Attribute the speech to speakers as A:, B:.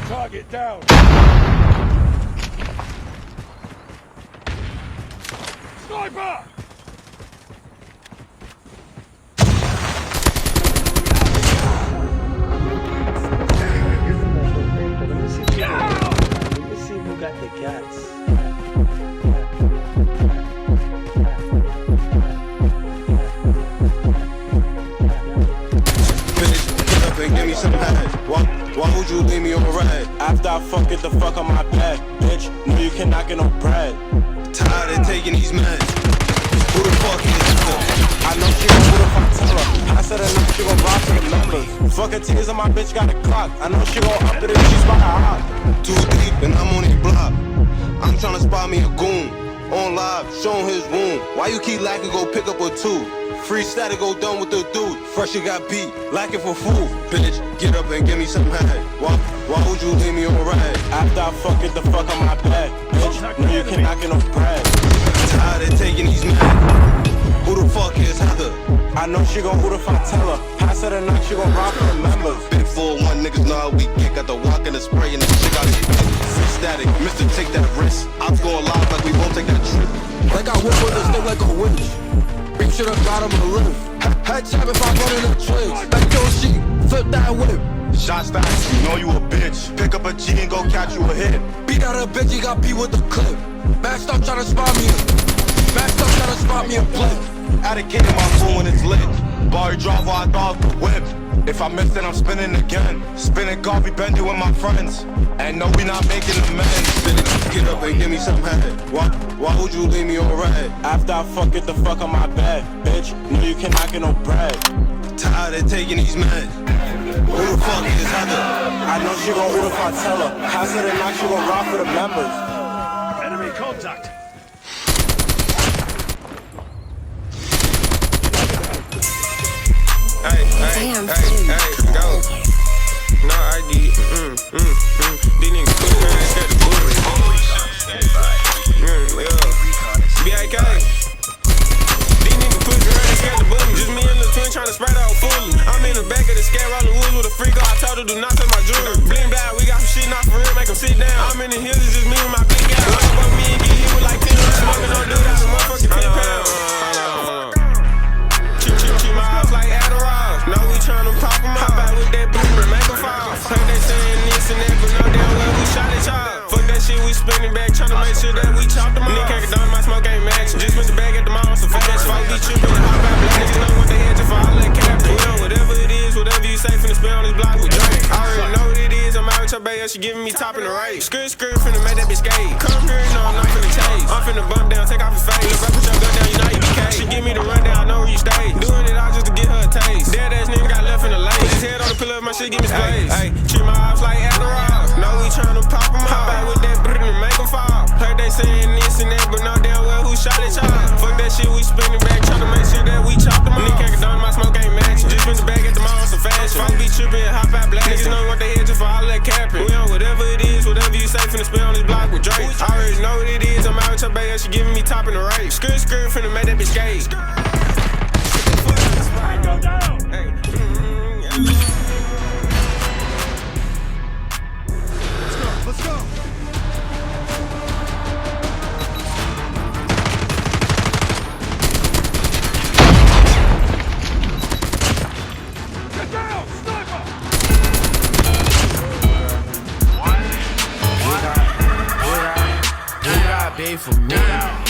A: Target down. Sniper!
B: Let me see who got the guts.
C: Get up and give me some head. Why would you leave me on red? After I fuck it the fuck on my bed, bitch. No, you cannot get no bread. Tired of taking these meds. Who the fuck is this? I know she gon' what if I tell her. I said I know she gon' rock for the numbers. Fucking tears on my bitch got a clock. I know she gon' up it if she's by her hot. Too deep and I'm on his block. I'm tryna spot me a goon. On live, showing his wound. Why you keep lacking, go pick up a two. Free static, go done with the dude. Fresh, you got beat, lacking for food. Bitch, get up and give me some head. Why would you leave me on red? After I fuck it the fuck on my bed, bitch. No, you cannot get no bread. Tired of taking these men. Who the fuck is Heather? I know she gon' hoot if I tell her. Pass her the night, she gon' rock for the members. Big 4-1 niggas know how we get. Got the walk and the spray and the shit out of free static, Mr. Take that risk. I'm going live like we won't take that trip.
D: Like I whip with a stick like a witch. Reap should've got him a lift. Head chop if I run in the tricks. Back to a sheet, flip that whip.
C: Shots back, you know you a bitch. Pick up a G and go catch you a hit.
D: Beat out a bitch, he got beat with the clip. Maxed up tryna spot me a. Maxed up tryna spot me a blip.
C: Out of kid in my phone when it's lit. Bar drive while I dog the whip. If I miss it, I'm spinning again. Spinning coffee, bending with my friends. And no, we not making amends. Get up and give me some head. Why would you leave me on red? After I fuck it the fuck on my bed, bitch. No, you cannot get no bread. Tired of taking these meds. Who the fuck is Heather? I know she gon' hoot if I tell her. Pass her the night, she gon' rock for the members.
A: Enemy contact.
E: Hey, go. No ID. These niggas put her ass at the bullet. BIK. These niggas put her ass at the bullet. Just me and the twin tryna spread out fully. I'm in the back of the scare rolling woods with a freak. I told her do not touch my jewelry. Bling bad, we got some shit not for real, make them sit down. I'm in the hills, it's just me and my big guy. Walk up on me and get hit with like 10 rounds. Smoking on dude, that's a motherfucking 10 pounds. Cheat my house like Adderall. Know we tryna pop them out. Back with that blue, make them fall. Heard they saying this and that, but no damn well we shot at y'all. Fuck that shit, we spinning back, tryna make sure that we chop them off. Nigga can't condone my smoke ain't matching. Just went the bag at the mall, so fuck that shit. Be trippin' and hop out black. Niggas know what they had to fall, let cap. You know, whatever it is, whatever you say, finna spin on this block with Drake. I already know what it is, I'm out with your bae, she giving me top in the race. Skirt, finna make that bitch skate. Come here, you know I'm not finna chase. I'm finna bump down, take off his face. Look, put your gun down, you know you BK. She give me the rundown, I know where you stay. Doing it all just to get her a taste. Dead ass nigga got left in the lane. Put his head on the pillow of my shit, give me space. Hey, treat my eyes like Adderall. Know we tryna pop them out. Back with that brrr and make them fall. Heard they saying this and that, but no damn well who shot at y'all. Fuck that shit, we spinning back, tryna make sure that we chop them off. Nigga can't condone my smoke ain't matching. Just went the bag at the mall, some fashion. Fuck be trippin', hop out black. Niggas know what they hit just for all that capping. We on whatever it is, whatever you say, finna spin on this block with Drake. I already know what it is, I'm out with your bae, she giving me top in the race. Skirt, finna make that bitch skate.
A: Go down.
E: Hey.
A: Let's go.
F: made for me.